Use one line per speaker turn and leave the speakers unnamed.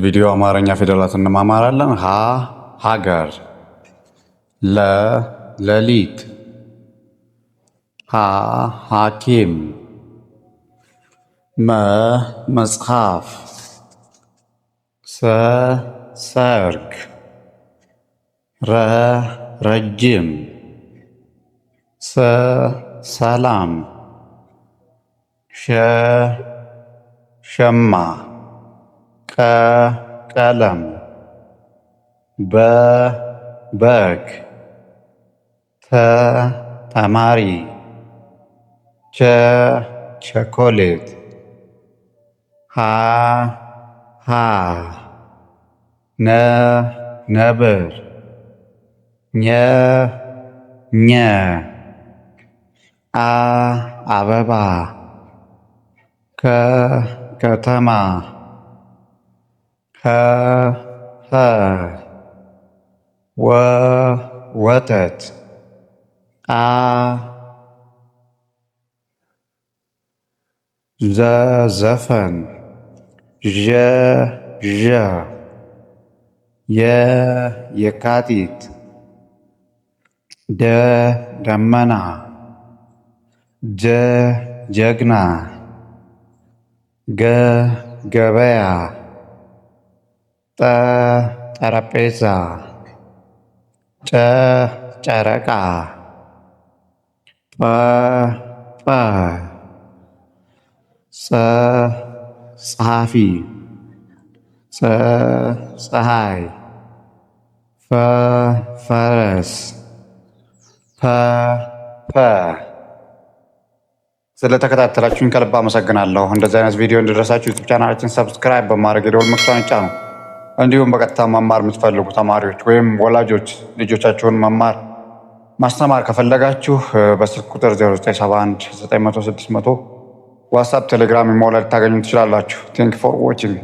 ቪዲዮ አማርኛ ፊደላትን እንማማራለን። ሀ ሀገር፣ ለ ሌሊት፣ ሀ ሐኪም፣ መ መጽሐፍ፣ ሰ ሰርግ፣ ረ ረጅም፣ ሰ ሰላም፣ ሸ ሸማ፣ ቀ ቀለም፣ በ በግ፣ ተ ተማሪ፣ ቸ ቸኮሌት፣ ሀ ሐር፣ ነ ነብር፣ ኘ ኘ፣ አ አበባ፣ ከ ከተማ፣ ኸ ሐር፣ ወ ወተት፣ አ ዘ ዘፈን፣ ዠ ዠ፣ የ የካቲት፣ ደ ደመና፣ ጀ ጀግና፣ ገ ገበያ፣ ጠ ጠረጴዛ፣ ጨ ጨረቃ፣ ጰ ጰ፣ ጸ ጸሐፊ፣ ጸ ፀሐይ፣ ፈ ፈረስ፣ ፐ ፐ። ስለተከታተላችሁኝ ከልብ አመሰግናለሁ። እንደዚህ አይነት ቪዲዮ እንዲደርሳችሁ ዩቲዩብ ቻናላችን ሰብስክራይብ በማድረግ የደወል ምልክቱን ይጫኑ። እንዲሁም በቀጥታ መማር የምትፈልጉ ተማሪዎች ወይም ወላጆች ልጆቻችሁን ማስተማር ከፈለጋችሁ በስልክ ቁጥር 0971 900 600 ዋትሳፕ፣ ቴሌግራም፣ ኢሞ ላይ ልታገኙ ትችላላችሁ። ቴንክ ፎር ዋቺንግ